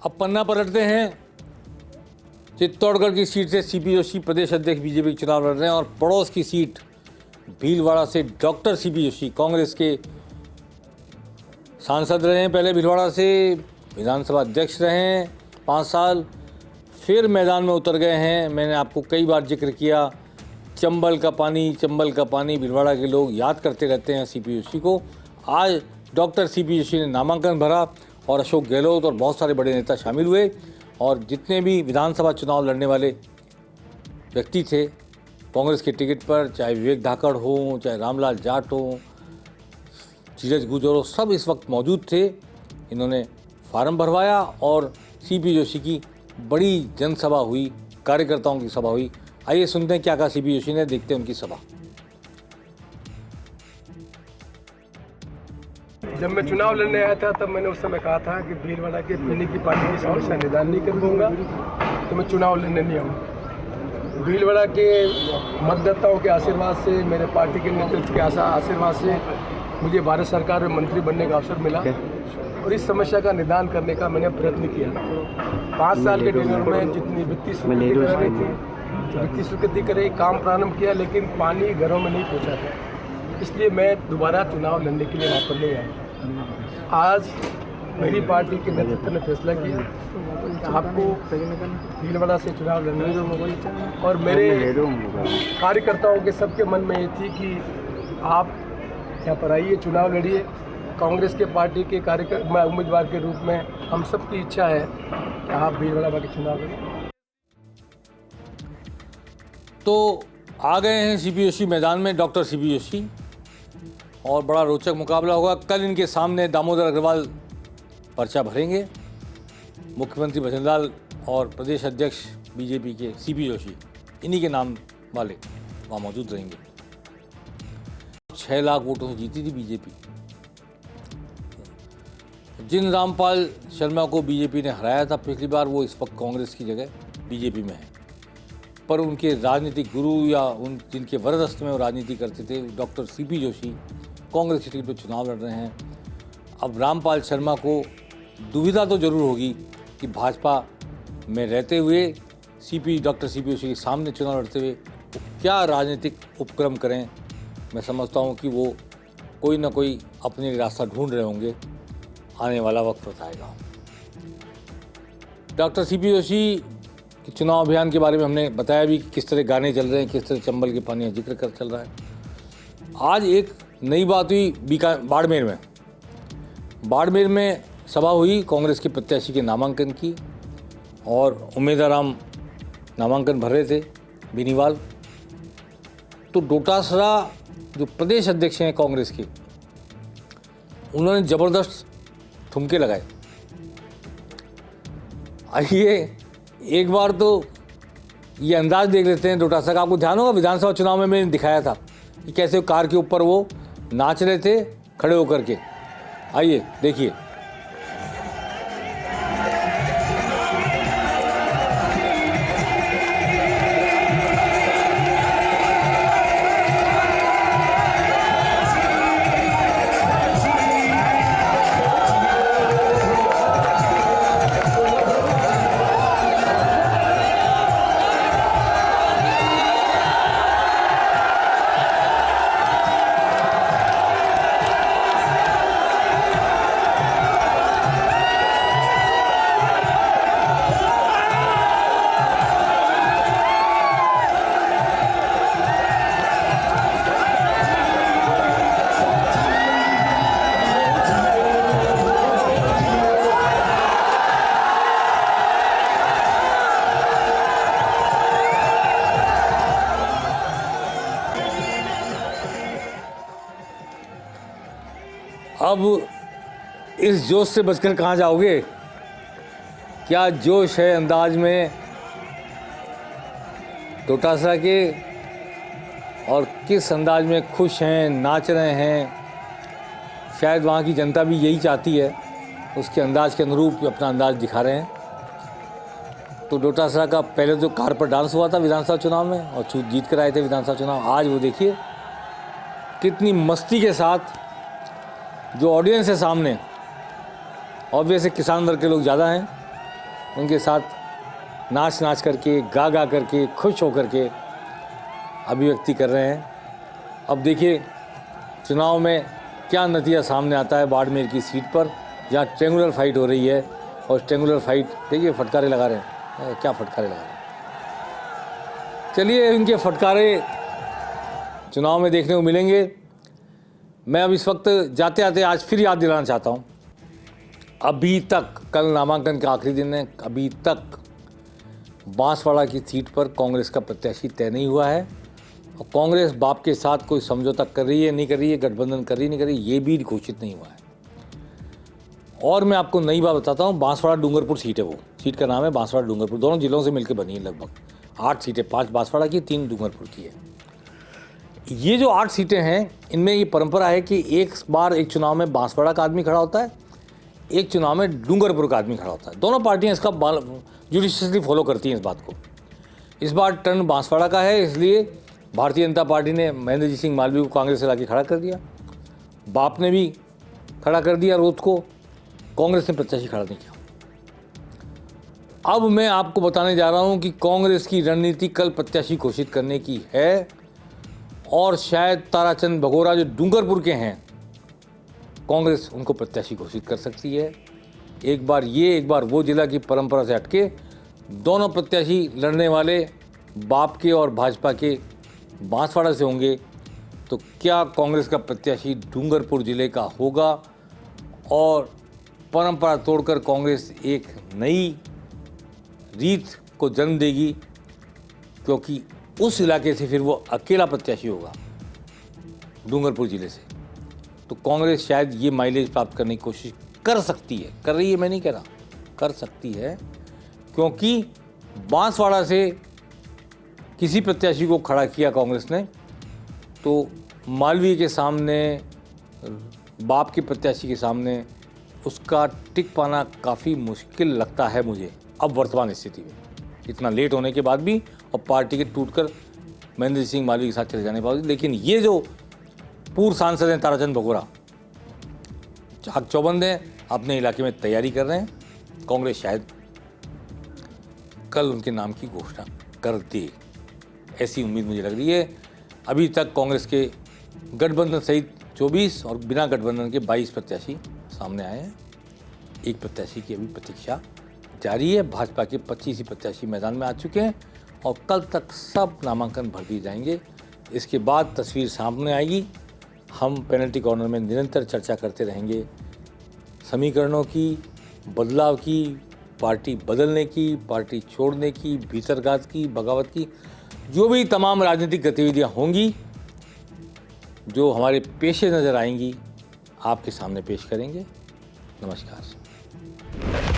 अब पन्ना पलटते हैं। चित्तौड़गढ़ की सीट से सीपी जोशी प्रदेश अध्यक्ष बीजेपी के चुनाव लड़ रहे हैं और पड़ोस की सीट भीलवाड़ा से डॉक्टर सीपी जोशी कांग्रेस के सांसद रहे हैं। पहले भीलवाड़ा से विधानसभा अध्यक्ष रहे हैं 5 साल, फिर मैदान में उतर गए हैं। मैंने आपको कई बार जिक्र किया, चंबल का पानी भीलवाड़ा के लोग याद करते रहते हैं सीपी जोशी को। आज डॉक्टर सीपी जोशी ने नामांकन भरा और अशोक गहलोत और बहुत सारे बड़े नेता शामिल हुए और जितने भी विधानसभा चुनाव लड़ने वाले व्यक्ति थे कांग्रेस के टिकट पर, चाहे विवेक धाकड़ हो, चाहे रामलाल जाट हो, धीरज गुजर हो, सब इस वक्त मौजूद थे। इन्होंने फार्म भरवाया और सीपी जोशी की बड़ी जनसभा हुई, कार्यकर्ताओं की सभा हुई। आइए सुनते हैं क्या कहा सीपी जोशी ने, देखते हैं उनकी सभा। जब मैं चुनाव लड़ने आया था तब मैंने उस समय कहा था कि भीलवाड़ा के पीने की पानी की समस्या निदान नहीं कर दूंगा तो मैं चुनाव लड़ने नहीं आऊँगा। भीलवाड़ा के मतदाताओं के आशीर्वाद से, मेरे पार्टी के नेतृत्व के आशीर्वाद से मुझे भारत सरकार में मंत्री बनने का अवसर मिला और इस समस्या का निदान करने का मैंने प्रयत्न किया। 5 साल के टेन्योर में जितनी वित्तीय स्वीकृति कर रही थी, वित्तीय स्वीकृति करे, काम प्रारंभ किया, लेकिन पानी घरों में नहीं पहुँचा था। इसलिए मैं दोबारा चुनाव लड़ने के लिए वहाँ पर नहीं आया। आज मेरी पार्टी के नेतृत्व ने फैसला किया कि आपको भीलवाड़ा से चुनाव लड़ना और मेरे कार्यकर्ताओं के सबके मन में ये थी कि आप यहाँ पर आइए, चुनाव लड़िए। कांग्रेस के पार्टी के उम्मीदवार के रूप में हम सबकी इच्छा है कि आप भीलवाड़ा के चुनाव लड़िए। तो आ गए हैं सीपी जोशी मैदान में, डॉक्टर सीपी जोशी, और बड़ा रोचक मुकाबला होगा। कल इनके सामने दामोदर अग्रवाल पर्चा भरेंगे, मुख्यमंत्री भजनलाल और प्रदेश अध्यक्ष बीजेपी के सीपी जोशी, इन्हीं के नाम वाले वहाँ मौजूद रहेंगे। 6 लाख वोटों से जीती थी बीजेपी। जिन रामपाल शर्मा को बीजेपी ने हराया था पिछली बार, वो इस वक्त कांग्रेस की जगह बीजेपी में है, पर उनके राजनीतिक गुरु या उन जिनके वरदस्त में वो राजनीति करते थे, डॉक्टर सीपी जोशी कांग्रेस की टिकट पर चुनाव लड़ रहे हैं। अब रामपाल शर्मा को दुविधा तो जरूर होगी कि भाजपा में रहते हुए डॉक्टर सीपी जोशी के सामने चुनाव लड़ते हुए वो क्या राजनीतिक उपक्रम करें। मैं समझता हूँ कि वो कोई ना कोई अपने रास्ता ढूंढ रहे होंगे, आने वाला वक्त बताएगा। डॉक्टर सीपी जोशी के चुनाव अभियान के बारे में हमने बताया भी कि किस तरह गाने चल रहे हैं, किस तरह चंबल के पानी का जिक्र कर चल रहा है। आज एक नई बात हुई बाड़मेर में सभा हुई कांग्रेस के प्रत्याशी के नामांकन की और उम्मीदवार नामांकन भर रहे थे बेनीवाल। तो डोटासरा जो प्रदेश अध्यक्ष हैं कांग्रेस के, उन्होंने ज़बरदस्त ठुमके लगाए। आइए एक बार तो ये अंदाज देख लेते हैं डोटासरा का। आपको ध्यान होगा विधानसभा चुनाव में मैंने दिखाया था कि कैसे कार के ऊपर वो नाच रहे थे खड़े होकर के। आइए देखिए। अब इस जोश से बचकर कहाँ जाओगे? क्या जोश है अंदाज में डोटासरा के, और किस अंदाज में खुश हैं, नाच रहे हैं। शायद वहाँ की जनता भी यही चाहती है, उसके अंदाज के अनुरूप अपना अंदाज दिखा रहे हैं। तो डोटासरा का पहले तो कार पर डांस हुआ था विधानसभा चुनाव में और जीत कर आए थे विधानसभा चुनाव। आज वो देखिए कितनी मस्ती के साथ जो ऑडियंस है सामने, ऑब्वियसली किसान वर्ग के लोग ज़्यादा हैं, उनके साथ नाच नाच करके, गा गा करके, खुश होकर के अभिव्यक्ति कर रहे हैं। अब देखिए चुनाव में क्या नतीजा सामने आता है बाड़मेर की सीट पर, जहाँ ट्रेंगुलर फाइट हो रही है। और ट्रेंगुलर फाइट देखिए फटकारे लगा रहे हैं, क्या फटकारे लगा रहे हैं। चलिए इनके फटकारे चुनाव में देखने को मिलेंगे। मैं अब इस वक्त जाते आते आज फिर याद दिलाना चाहता हूँ, अभी तक, कल नामांकन का आखिरी दिन है, अभी तक बांसवाड़ा की सीट पर कांग्रेस का प्रत्याशी तय नहीं हुआ है। और कांग्रेस बाप के साथ कोई समझौता कर रही है नहीं कर रही है, गठबंधन कर रही नहीं कर रही, ये भी घोषित नहीं हुआ है। और मैं आपको नई बात बताता हूँ, बांसवाड़ा डूंगरपुर सीट है, वो सीट का नाम है बांसवाड़ा डूंगरपुर, दोनों जिलों से मिलकर बनी है। लगभग 8 सीटें, 5 बांसवाड़ा की, 3 डूंगरपुर की है। ये जो 8 सीटें हैं, इनमें ये परंपरा है कि एक बार एक चुनाव में बांसवाड़ा का आदमी खड़ा होता है, एक चुनाव में डूंगरपुर का आदमी खड़ा होता है। दोनों पार्टियां इसका जुडिशियसली फॉलो करती हैं इस बात को। इस बार टर्न बांसवाड़ा का है, इसलिए भारतीय जनता पार्टी ने महेंद्र सिंह मालवीय को कांग्रेस से लाके खड़ा कर दिया। बाप ने भी खड़ा कर दिया रोध को, कांग्रेस ने प्रत्याशी खड़ा नहीं किया। अब मैं आपको बताने जा रहा हूं कि कांग्रेस की रणनीति कल प्रत्याशी घोषित करने की है, और शायद ताराचंद भगोरा जो डूंगरपुर के हैं, कांग्रेस उनको प्रत्याशी घोषित कर सकती है। एक बार ये, एक बार वो जिला की परंपरा से हटके दोनों प्रत्याशी लड़ने वाले बाप के और भाजपा के बांसवाड़ा से होंगे। तो क्या कांग्रेस का प्रत्याशी डूंगरपुर जिले का होगा, और परंपरा तोड़कर कांग्रेस एक नई रीत को जन्म देगी, क्योंकि उस इलाके से फिर वो अकेला प्रत्याशी होगा डूंगरपुर जिले से। तो कांग्रेस शायद ये माइलेज प्राप्त करने की कोशिश कर सकती है, कर रही है, मैं नहीं कह रहा, कर सकती है, क्योंकि बांसवाड़ा से किसी प्रत्याशी को खड़ा किया कांग्रेस ने, तो मालवीय के सामने, बाप के प्रत्याशी के सामने उसका टिक पाना काफ़ी मुश्किल लगता है मुझे अब वर्तमान स्थिति में, इतना लेट होने के बाद भी, और पार्टी के टूटकर महेंद्र सिंह मालवीय के साथ चले जाने के बाद। लेकिन ये जो पूर्व सांसद हैं ताराचंद भगोरा, चाक चौबंद हैं, अपने इलाके में तैयारी कर रहे हैं। कांग्रेस शायद कल उनके नाम की घोषणा कर दे, ऐसी उम्मीद मुझे लग रही है। अभी तक कांग्रेस के गठबंधन सहित 24 और बिना गठबंधन के 22 प्रत्याशी सामने आए हैं। एक प्रत्याशी की अभी प्रतीक्षा जारी है। भाजपा के 25 ही प्रत्याशी मैदान में आ चुके हैं, और कल तक सब नामांकन भर दिए जाएंगे। इसके बाद तस्वीर सामने आएगी। हम पेनल्टी कॉर्नर में निरंतर चर्चा करते रहेंगे समीकरणों की, बदलाव की, पार्टी बदलने की, पार्टी छोड़ने की, भीतरघात की, बगावत की, जो भी तमाम राजनीतिक गतिविधियां होंगी, जो हमारे पेशे नज़र आएंगी, आपके सामने पेश करेंगे। नमस्कार।